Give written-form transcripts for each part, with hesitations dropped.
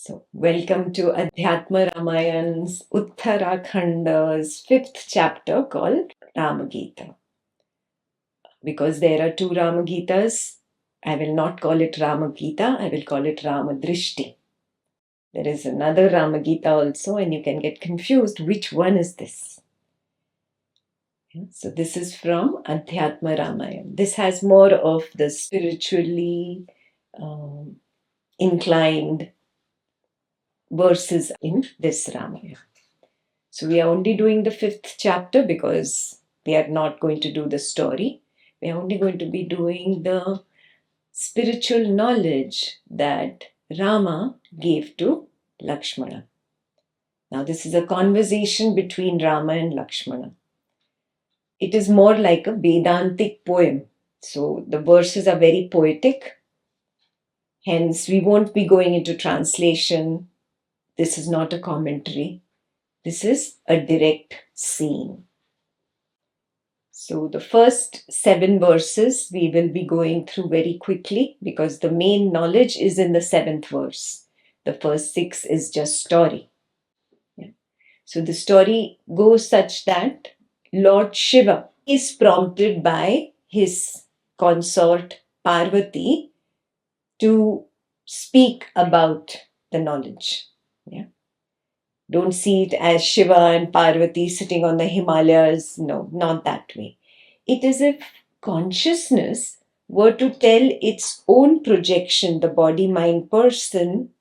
So, welcome to Adhyatma Ramayan's Uttarakhanda's 5th chapter called Ramagita. Because there are two Ramagitas, I will not call it Ramagita, I will call it Ramadrishti. There is another Ramagita also, and you can get confused which one is this. So, this is from Adhyatma Ramayan. This has more of the spiritually inclined verses in this Ramayana. So we are only doing the 5th chapter because we are not going to do the story. We are only going to be doing the spiritual knowledge that Rama gave to Lakshmana. Now this is a conversation between Rama and Lakshmana. It is more like a Vedantic poem. So the verses are very poetic. Hence we won't be going into translation. This is not a commentary. This is a direct scene. So the first 7 verses we will be going through very quickly because the main knowledge is in the 7th verse. The first 6 is just story. Yeah. So the story goes such that Lord Shiva is prompted by his consort Parvati to speak about the knowledge. Yeah. Don't see it as Shiva and Parvati sitting on the Himalayas. No, not that way. It is if consciousness were to tell its own projection, the body, mind, person,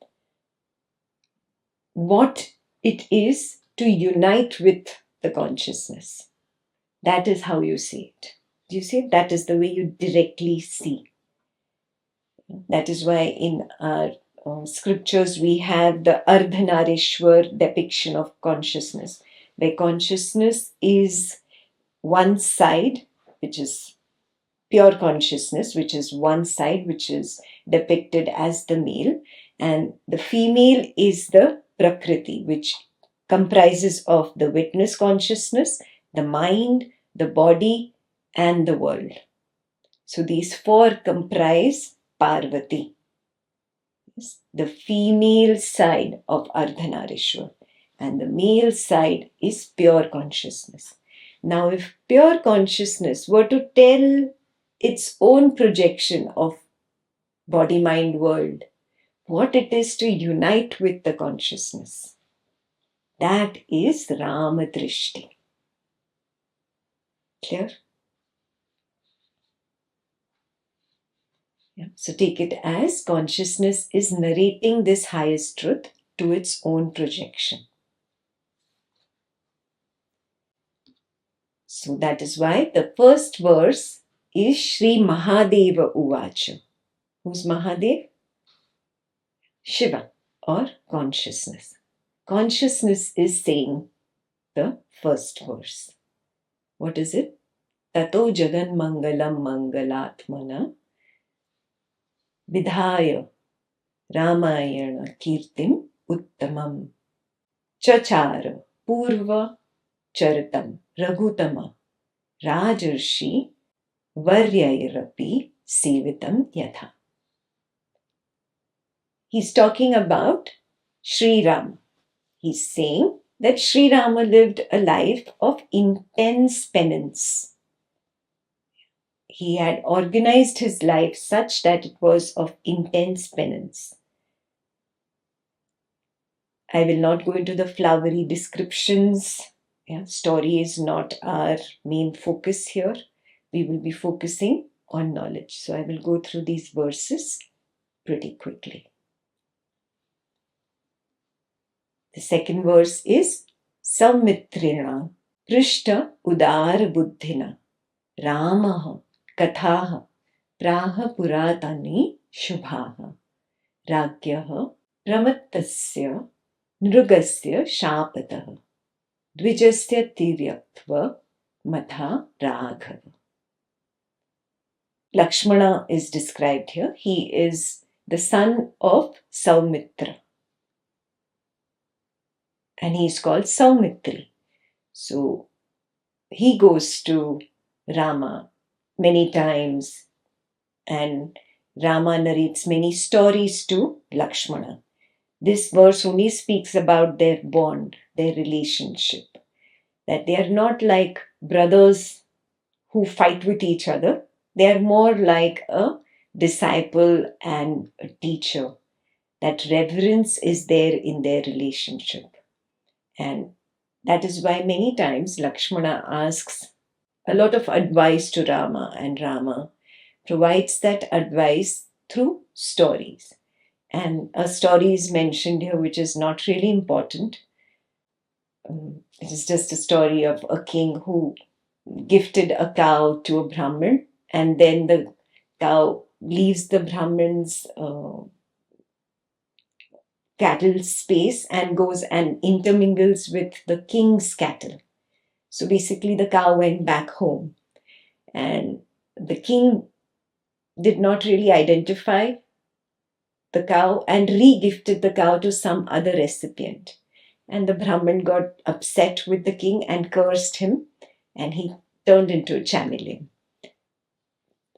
what it is to unite with the consciousness. That is how you see it. Do you see? That is the way you directly see. That is why in our scriptures we have the Ardhanarishwar depiction of consciousness, where consciousness is one side, which is pure consciousness, which is one side, which is depicted as the male, and the female is the Prakriti, which comprises of the witness consciousness, the mind, the body, and the world. So these 4 comprise Parvati, the female side of Ardhanarishwar, and the male side is pure consciousness. Now, if pure consciousness were to tell its own projection of body, mind, world, what it is to unite with the consciousness, that is Ramadrishti. Clear? Yeah. So take it as consciousness is narrating this highest truth to its own projection. So that is why the first verse is Shri Mahadeva Uvacha. Who's Mahadev? Shiva, or consciousness. Consciousness is saying the first verse. What is it? Tato Jagan Mangalam Mangalatmana Vidhaya Ramayana Kirtim Uttamam Chachara Purva Charitam Raghutama Rajarshi Varyairapi Sevitam Yatha. He's talking about Sri Ram. He's saying that Sri Rama lived a life of intense penance. He had organized his life such that it was of intense penance. I will not go into the flowery descriptions. Story is not our main focus here. We will be focusing on knowledge. So I will go through these verses pretty quickly. The second verse is Saumitrina Prishta Udara Buddhina Ramaha Kathaha Praha Puratani Shubhaha Ragyaha Pramattasya Nrugasya Shapataha Dvijasya Tiryaktva Matha Raghava. Lakshmana is described here. He is the son of Saumitra. And he is called Saumitri. So he goes to Rama many times, and Rama narrates many stories to Lakshmana. This verse only speaks about their bond, their relationship, that they are not like brothers who fight with each other. They are more like a disciple and a teacher. That reverence is there in their relationship. And that is why many times Lakshmana asks a lot of advice to Rama, and Rama provides that advice through stories. And a story is mentioned here which is not really important. It is just a story of a king who gifted a cow to a Brahmin, and then the cow leaves the Brahmin's cattle space and goes and intermingles with the king's cattle. So basically, the cow went back home, and the king did not really identify the cow and re-gifted the cow to some other recipient. And the Brahmin got upset with the king and cursed him, and he turned into a chameleon. The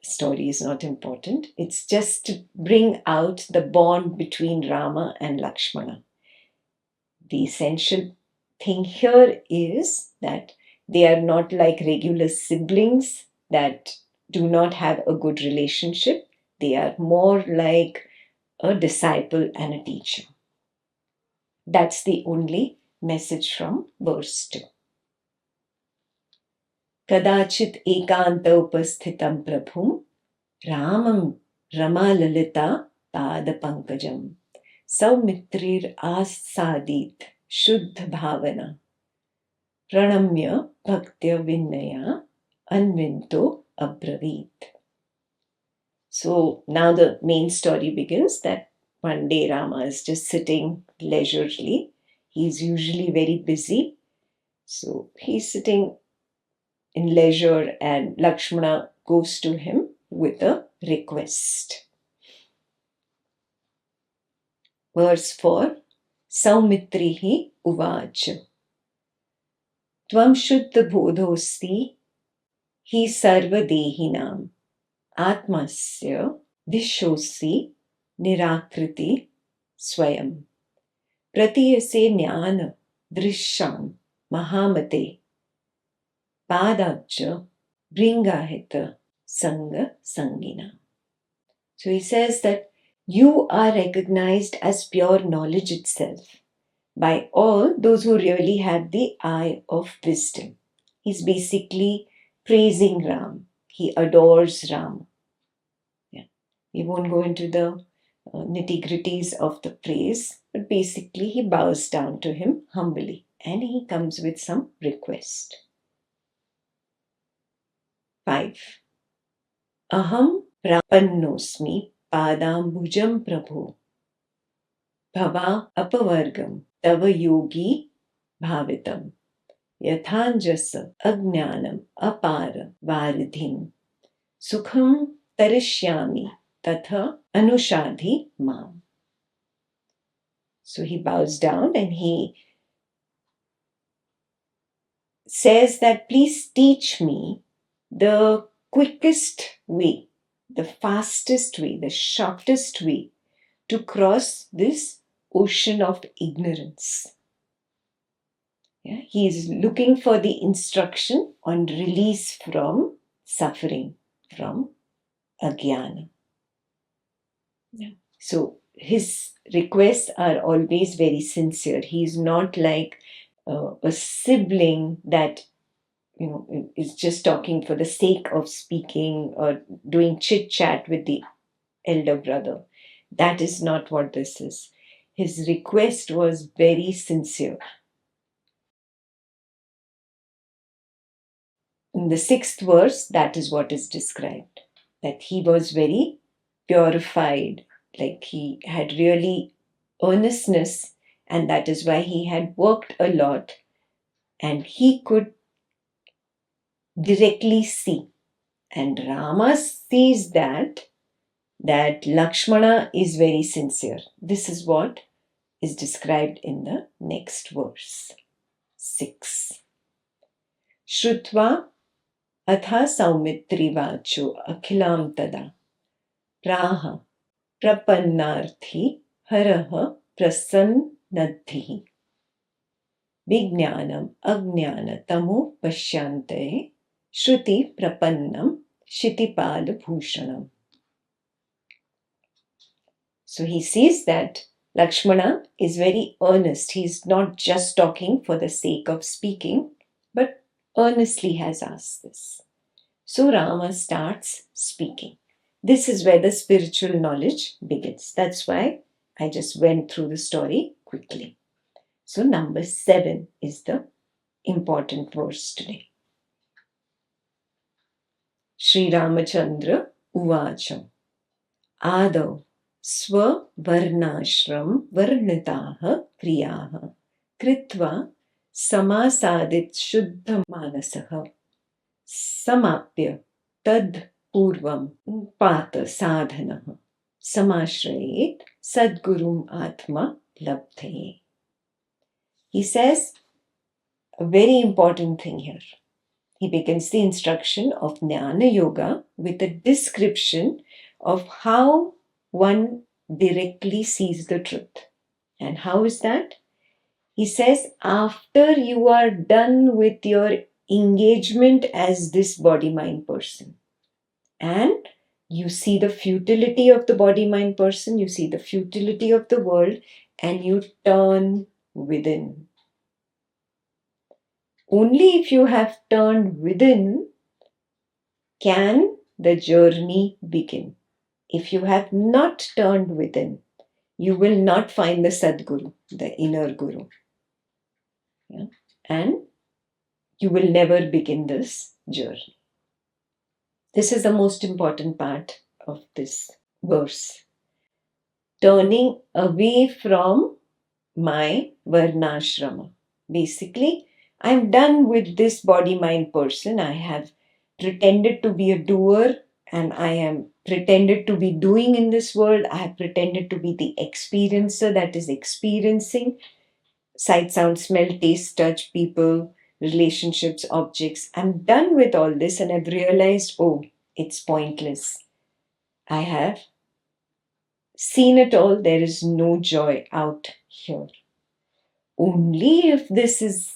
story is not important. It's just to bring out the bond between Rama and Lakshmana. The essential thing here is that they are not like regular siblings that do not have a good relationship. They are more like a disciple and a teacher. That's the only message from verse 2. Kadachit ekanta upasthitam prabhum Ramam Ramalalitā Pada Pankajam Saumitrir Asadit Shuddha Bhavana Pranamya Bhaktya Vinaya Anvinto Abravit. So now the main story begins that one day Rama is just sitting leisurely. He's usually very busy. So he's sitting in leisure, and Lakshmana goes to him with a request. Verse 4. Saumitrihi uvacha Tvam shuddha bodhosti hi sarvadehinam atmasya vishosi nirakriti swayam pratiyase jnana drisham mahamate padabja bringahita sanga sangina. So he says that you are recognized as pure knowledge itself by all those who really have the eye of wisdom. He's basically praising Ram. He adores Ram. Yeah. We won't go into the nitty-gritties of the praise, but basically he bows down to him humbly and he comes with some request. 5. Aham prapannosmi padambujam prabhu bhava apavargam tava yogi bhavitam yathanjasa ajnanam apara varidhim sukham tarishyami tatha anushadhi mam. So he bows down and he says that please teach me the quickest way, the fastest way, the shortest way to cross this ocean of ignorance. Yeah, he is looking for the instruction on release from suffering, from ajnana. Yeah. So his requests are always very sincere. He is not like a sibling that is just talking for the sake of speaking or doing chit chat with the elder brother. That is not what this is. His request was very sincere. In the 6th verse, that is what is described, that he was very purified, like he had really earnestness, and that is why he had worked a lot, and he could directly see. And Rama sees that Lakshmana is very sincere. This is what is described in the next verse, 6. Shrutva atha saumitri vacho akhilam tada praha prapannarthi haraha prasannadhi. Vijnanam ajnana tamo pashyante shruti prapannam shitipala bhushanam. So he sees that Lakshmana is very earnest. He's not just talking for the sake of speaking, but earnestly has asked this. So Rama starts speaking. This is where the spiritual knowledge begins. That's why I just went through the story quickly. So number 7 is the important verse today. Sri Ramachandra Uvacham Adav Swavarnashram Varnitaha Kriyaha Kritva Samasadit Shuddha Manasaha Samapya Tad Purvam Pata Sadhanaha Samashrayet Sadgurum Atma Labdhe. He says a very important thing here. He begins the instruction of Jnana Yoga with a description of how one directly sees the truth. And how is that? He says, after you are done with your engagement as this body-mind person, and you see the futility of the body-mind person, you see the futility of the world, and you turn within. Only if you have turned within can the journey begin. If you have not turned within, you will not find the Sadguru, the inner Guru. Yeah? And you will never begin this journey. This is the most important part of this verse. Turning away from my Varnashrama. Basically, I'm done with this body-mind person. I have pretended to be a doer and I am pretended to be doing in this world. I have pretended to be the experiencer that is experiencing sight, sound, smell, taste, touch, people, relationships, objects. I'm done with all this and I've realized, oh, it's pointless. I have seen it all. There is no joy out here. Only if this is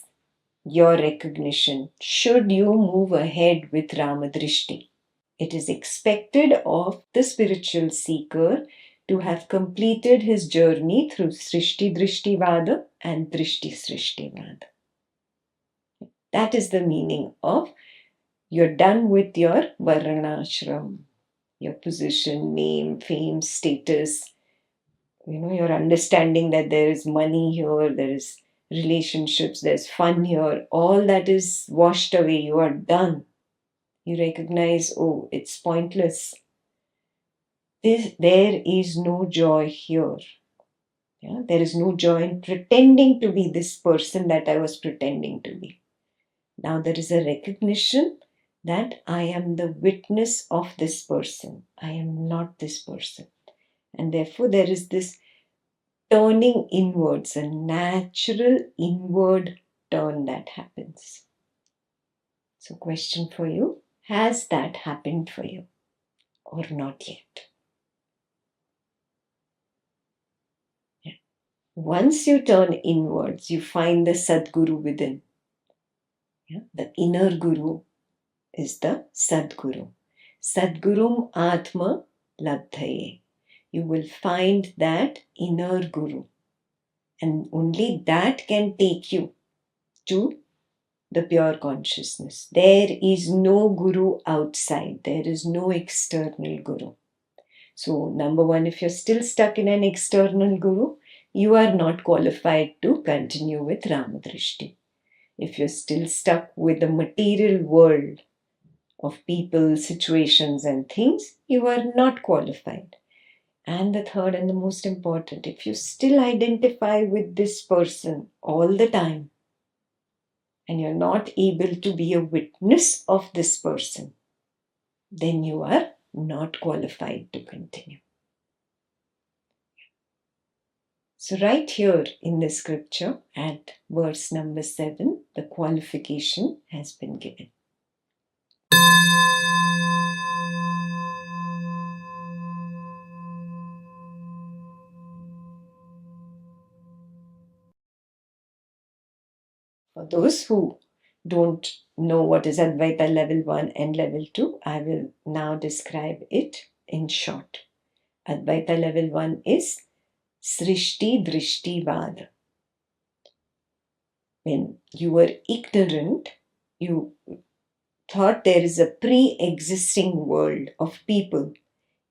your recognition should you move ahead with Ramadrishti. It is expected of the spiritual seeker to have completed his journey through Srishti Drishti Vada and Drishti Srishti Vada. That is the meaning of you're done with your Varnashram, your position, name, fame, status, your understanding that there is money here, there is relationships, there's fun here, all that is washed away. You are done. You recognize, oh, it's pointless. There is no joy here. Yeah? There is no joy in pretending to be this person that I was pretending to be. Now there is a recognition that I am the witness of this person. I am not this person. And therefore there is this turning inwards, a natural inward turn that happens. So question for you, has that happened for you or not yet? Yeah. Once you turn inwards, you find the Sadguru within. Yeah. The inner Guru is the Sadguru. Sadgurum Atma Labdhaye. You will find that inner Guru. And only that can take you to the pure consciousness. There is no Guru outside. There is no external Guru. So, number one, if you're still stuck in an external Guru, you are not qualified to continue with Ramadrishti. If you're still stuck with the material world of people, situations, and things, you are not qualified. And the third and the most important, if you still identify with this person all the time and you're not able to be a witness of this person, then you are not qualified to continue. So right here in the scripture at verse number 7, the qualification has been given. For those who don't know what is Advaita level 1 and level 2, I will now describe it in short. Advaita level 1 is Srishti Drishti Vada. When you were ignorant, you thought there is a pre-existing world of people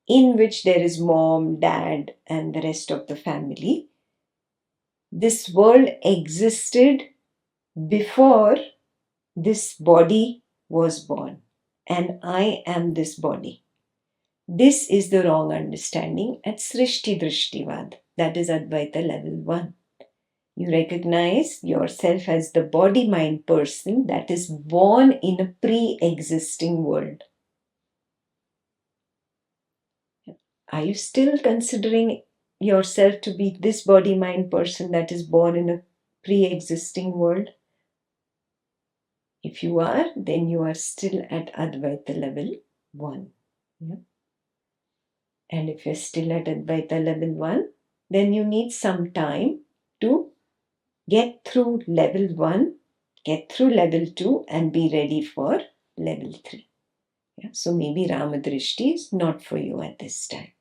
in which there is mom, dad, and the rest of the family. This world existed before this body was born, and I am this body. This is the wrong understanding at Srishti Drishtivad. That is Advaita level 1. You recognize yourself as the body-mind person that is born in a pre-existing world. Are you still considering yourself to be this body-mind person that is born in a pre-existing world? If you are, then you are still at Advaita level 1. Yeah? And if you're still at Advaita level 1, then you need some time to get through level 1, get through level 2, and be ready for level 3. Yeah? So maybe Ramadrishti is not for you at this time.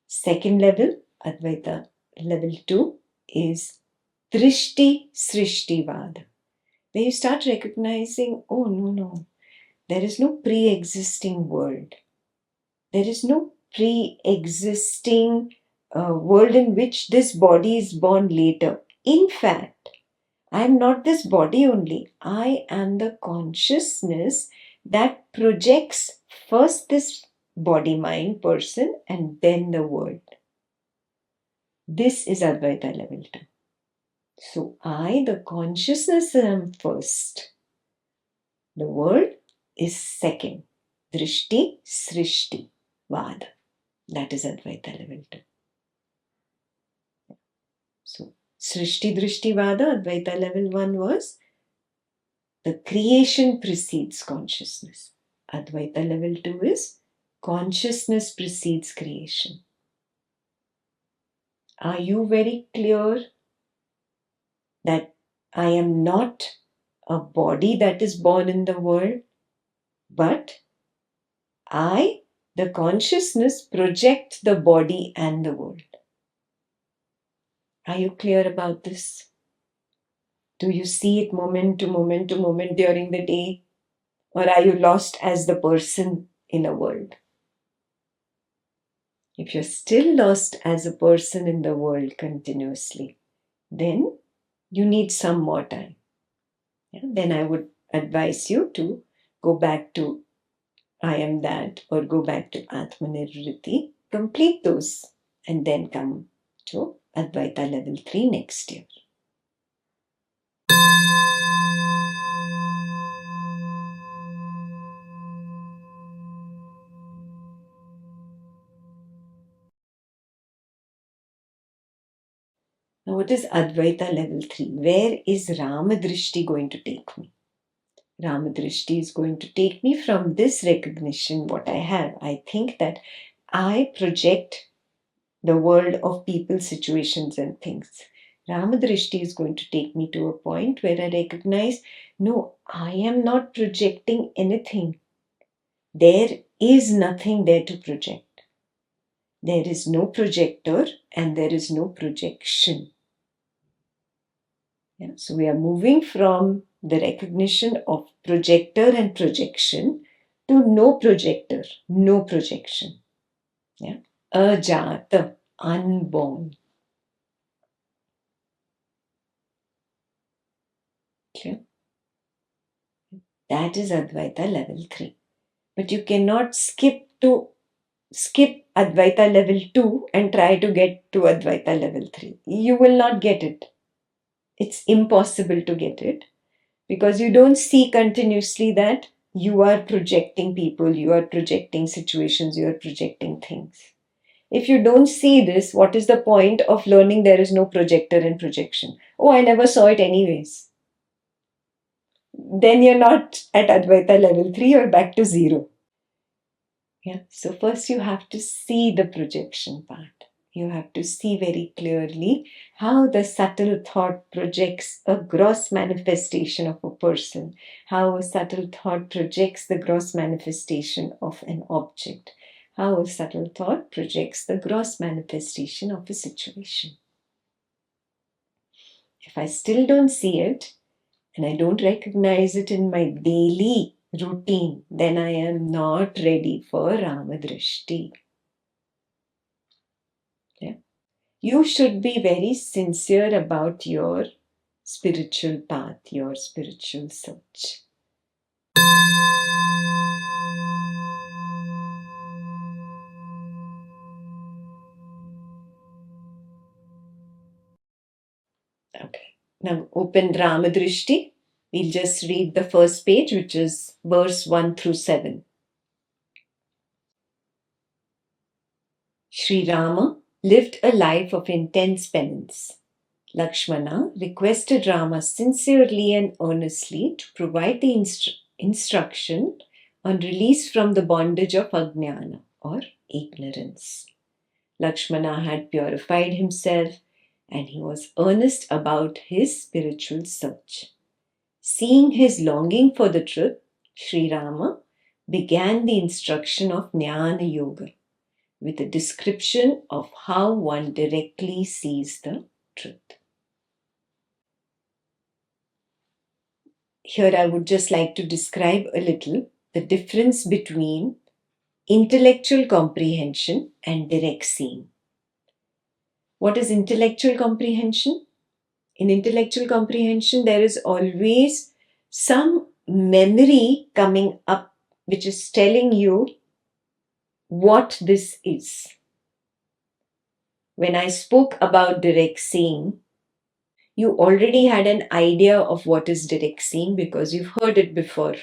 Second level, Advaita level 2, is Drishti Srishti Vada. Where you start recognizing, oh no, there is no pre-existing world. There is no pre-existing world in which this body is born later. In fact, I am not this body only. I am the consciousness that projects first this body-mind person and then the world. This is Advaita level 2. So I, the consciousness, am first. The world is second. Drishti, Srishti, Vada. That is Advaita level 2. So Srishti, Drishti, Vada, Advaita level 1 was the creation precedes consciousness. Advaita level 2 is consciousness precedes creation. Are you very clear that I am not a body that is born in the world, but I, the consciousness, project the body and the world? Are you clear about this? Do you see it moment to moment to moment during the day? Or are you lost as the person in a world? If you're still lost as a person in the world continuously, then you need some more time. Yeah? Then I would advise you to go back to I am that, or go back to Atmanirvriti, complete those, and then come to Advaita level 3 next year. Now, what is Advaita level 3? Where is Ramadrishti going to take me? Ramadrishti is going to take me from this recognition, what I have. I think that I project the world of people, situations, and things. Ramadrishti is going to take me to a point where I recognize, no, I am not projecting anything. There is nothing there to project. There is no projector and there is no projection. Yeah, so we are moving from the recognition of projector and projection to no projector, no projection. Yeah. Ajata, unborn. Clear? That is Advaita level 3. But you cannot skip Advaita level 2 and try to get to Advaita level 3. You will not get it. It's impossible to get it because you don't see continuously that you are projecting people, you are projecting situations, you are projecting things. If you don't see this, what is the point of learning there is no projector and projection? Oh, I never saw it anyways. Then you're not at Advaita level 3, you're back to 0. Yeah. So first you have to see the projection part. You have to see very clearly how the subtle thought projects a gross manifestation of a person, how a subtle thought projects the gross manifestation of an object, how a subtle thought projects the gross manifestation of a situation. If I still don't see it and I don't recognize it in my daily routine, then I am not ready for Ramadrashti. Yeah. You should be very sincere about your spiritual path, your spiritual search. Okay. Now open Ramadrishti. We'll just read the first page, which is verse 1 through 7. Sri Rama lived a life of intense penance. Lakshmana requested Rama sincerely and earnestly to provide the instruction on release from the bondage of Ajnana or ignorance. Lakshmana had purified himself and he was earnest about his spiritual search. Seeing his longing for the truth, Sri Rama began the instruction of Jnana Yoga with a description of how one directly sees the truth. Here I would just like to describe a little the difference between intellectual comprehension and direct seeing. What is intellectual comprehension? In intellectual comprehension, there is always some memory coming up which is telling you what this is. When I spoke about direct seeing, you already had an idea of what is direct seeing because you've heard it before.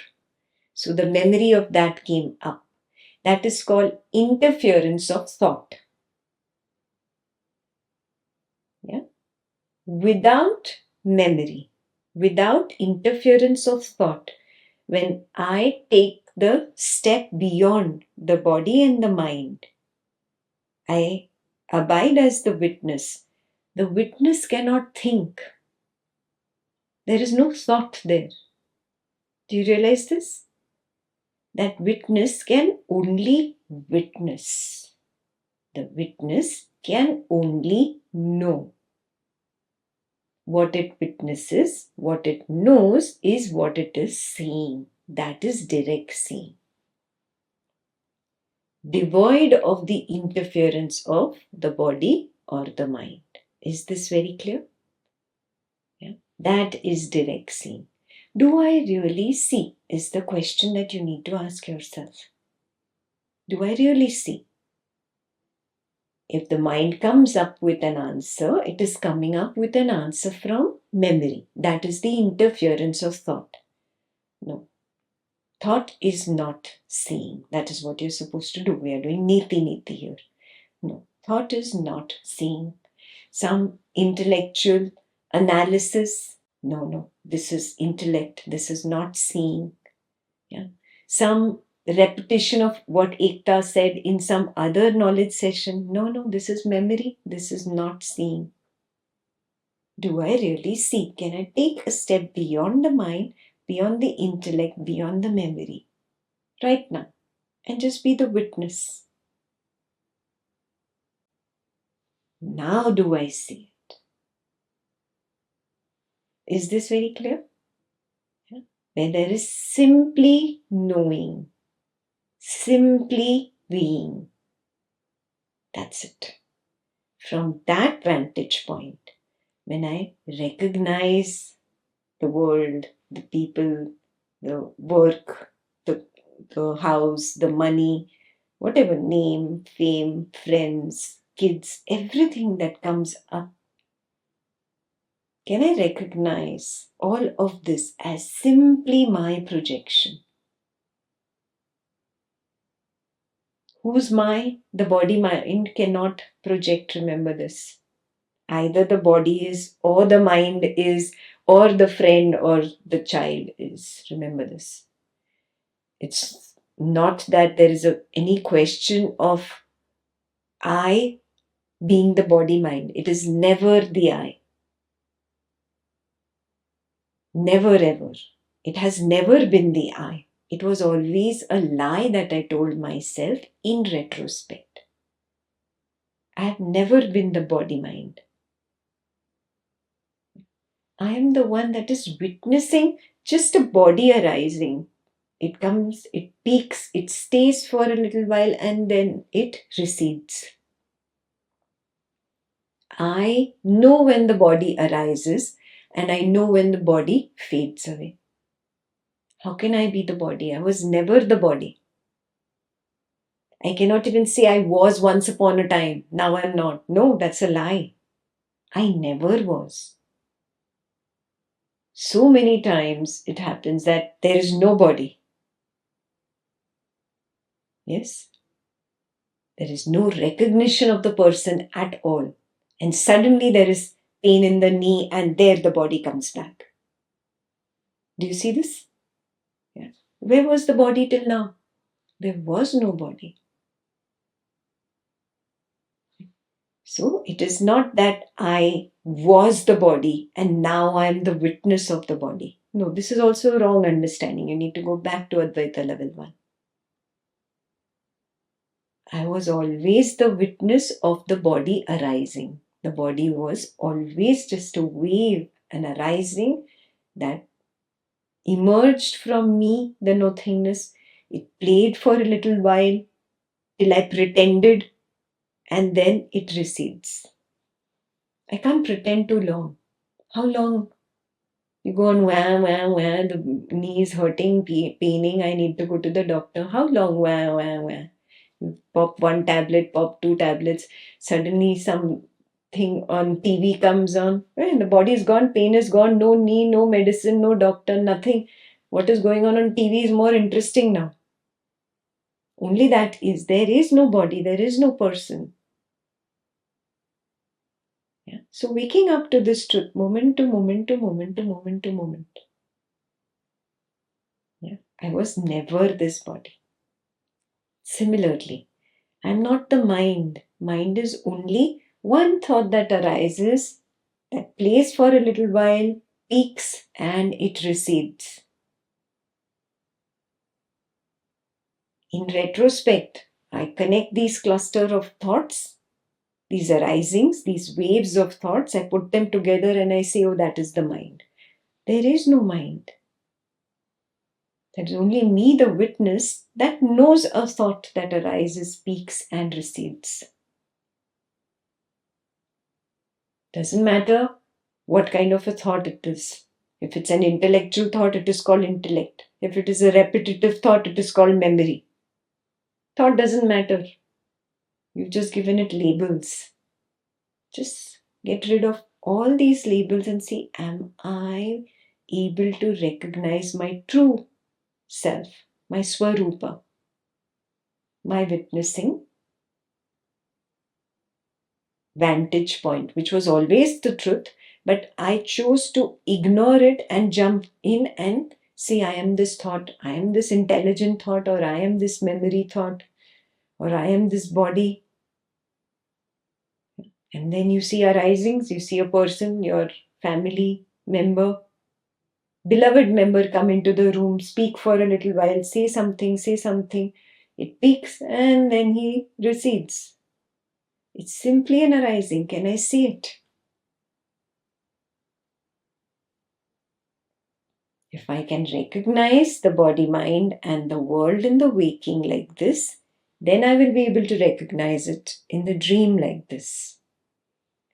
So the memory of that came up. That is called interference of thought. Yeah? Without memory, without interference of thought, when I take the step beyond the body and the mind, I abide as the witness. The witness cannot think. There is no thought there. Do you realize this? That witness can only witness. The witness can only know. What it witnesses, what it knows is what it is seeing. That is direct seeing. Devoid of the interference of the body or the mind. Is this very clear? Yeah. That is direct seeing. Do I really see? Is the question that you need to ask yourself. Do I really see? If the mind comes up with an answer, it is coming up with an answer from memory. That is the interference of thought. No. Thought is not seeing. That is what you're supposed to do. We are doing niti here. No. Thought is not seeing. Some intellectual analysis. No. This is intellect. This is not seeing. Yeah. Some repetition of what Ekta said in some other knowledge session. No, this is memory. This is not seeing. Do I really see? Can I take a step beyond the mind, beyond the intellect, beyond the memory? Right now. And just be the witness. Now do I see it? Is this very clear? Yeah. Where there is simply knowing, simply being. That's it. From that vantage point, when I recognize the world, the people, the work, the house, the money, whatever name, fame, friends, kids, everything that comes up, can I recognize all of this as simply my projection? Who's my? The body mind cannot project, remember this. Either the body is, or the mind is, or the friend or the child is. Remember this. It's not that there is any question of I being the body-mind. It is never the I. Never ever. It has never been the I. It was always a lie that I told myself in retrospect. I have never been the body-mind. I am the one that is witnessing just a body arising. It comes, it peaks, it stays for a little while and then it recedes. I know when the body arises and I know when the body fades away. How can I be the body? I was never the body. I cannot even say I was once upon a time. Now I'm not. No, that's a lie. I never was. So many times it happens that there is no body. Yes? There is no recognition of the person at all. And suddenly there is pain in the knee and there the body comes back. Do you see this? Yeah. Where was the body till now? There was no body. So it is not that I was the body and now I am the witness of the body. No, this is also a wrong understanding. You need to go back to Advaita level 1. I was always the witness of the body arising. The body was always just a wave, an arising that emerged from me, the nothingness. It played for a little while till I pretended and then it recedes. I can't pretend too long. How long? You go on wah, wah, wah, the knee is hurting, paining, I need to go to the doctor. How long? Wah, wah, wah. You pop one tablet, pop two tablets, suddenly something on TV comes on, and the body is gone, pain is gone, no knee, no medicine, no doctor, nothing. What is going on TV is more interesting now. Only that is, there is no body, there is no person. Yeah. So waking up to this truth, moment to moment to moment to moment to moment. Yeah. I was never this body. Similarly, I'm not the mind. Mind is only one thought that arises, that plays for a little while, peaks, and it recedes. In retrospect, I connect these cluster of thoughts, these arisings, these waves of thoughts, I put them together and I say, oh, that is the mind. There is no mind. That is only me, the witness, that knows a thought that arises, peaks, and recedes. Doesn't matter what kind of a thought it is. If it's an intellectual thought, it is called intellect. If it is a repetitive thought, it is called memory. Thought doesn't matter. You've just given it labels. Just get rid of all these labels and see, am I able to recognize my true self, my Swarupa, my witnessing vantage point, which was always the truth, but I chose to ignore it and jump in and say, I am this thought, I am this intelligent thought, or I am this memory thought, or I am this body. And then you see arisings, you see a person, your family member, beloved member come into the room, speak for a little while, say something, it peaks and then he recedes. It's simply an arising. Can I see it? If I can recognize the body, mind, and the world in the waking like this, then I will be able to recognize it in the dream like this.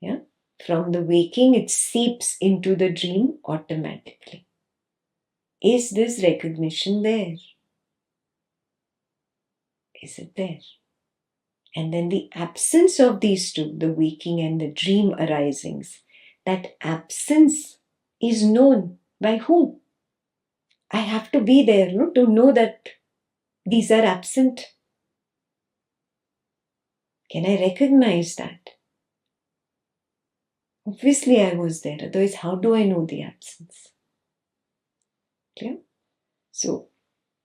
Yeah? From the waking, it seeps into the dream automatically. Is this recognition there? Is it there? And then the absence of these two, the waking and the dream arisings, that absence is known by whom? I have to be there, no, to know that these are absent. Can I recognize that? Obviously, I was there. Otherwise, how do I know the absence? Clear? So,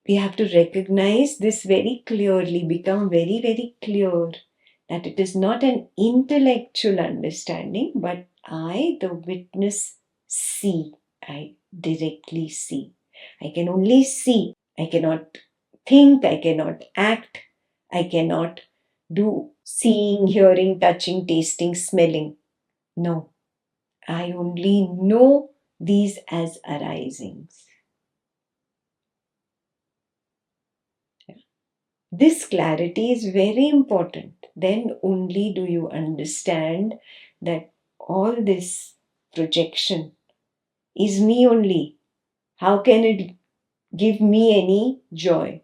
we have to recognize this very clearly, become very, very clear That it is not an intellectual understanding, but I, the witness, see. I directly see. I can only see. I cannot think, I cannot act, I cannot do seeing, hearing, touching, tasting, smelling. No, I only know these as arisings. This clarity is very important. Then only do you understand that all this projection is me only. How can it give me any joy?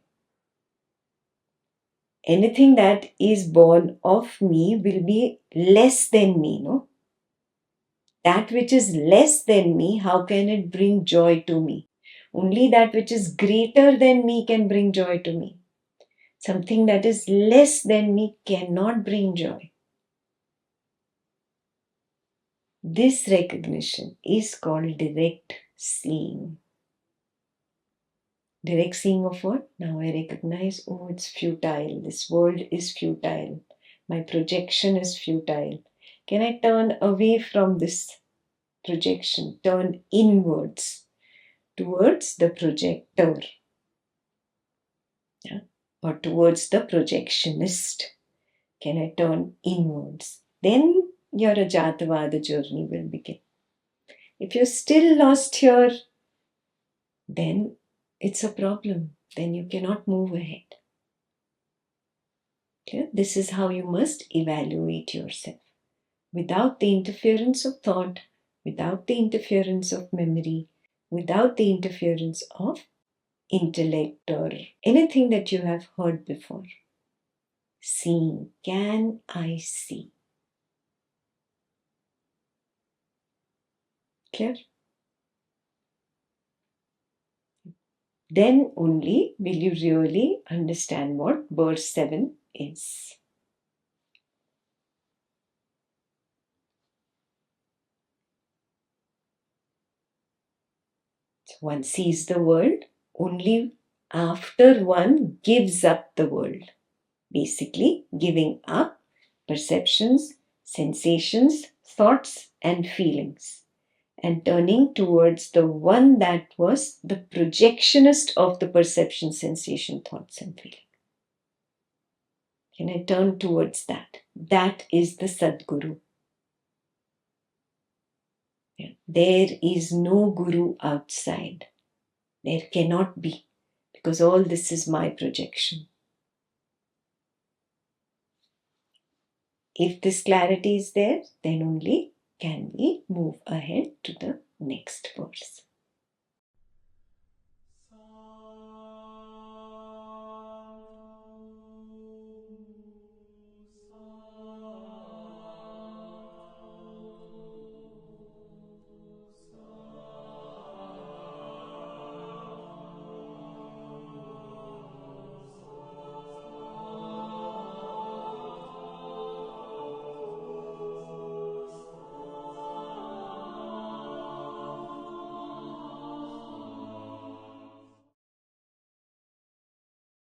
Anything that is born of me will be less than me, no? That which is less than me, how can it bring joy to me? Only that which is greater than me can bring joy to me. Something that is less than me cannot bring joy. This recognition is called direct seeing. Direct seeing of what? Now I recognize, oh, it's futile. This world is futile. My projection is futile. Can I turn away from this projection? Turn inwards towards the projector, yeah? Or towards the projectionist. Can I turn inwards? Then your Ajatavada journey will begin. If you're still lost here, then it's a problem. Then you cannot move ahead. Clear? This is how you must evaluate yourself. Without the interference of thought, without the interference of memory, without the interference of intellect or anything that you have heard before. Seeing. Can I see? Clear? Then only will you really understand what verse 7 is. So one sees the world only after one gives up the world. Basically, giving up perceptions, sensations, thoughts, and feelings, and turning towards the one that was the projectionist of the perception, sensation, thoughts, and feeling. Can I turn towards that? That is the Sadguru. Yeah. There is no Guru outside. There cannot be, because all this is my projection. If this clarity is there, then only can we move ahead to the next verse.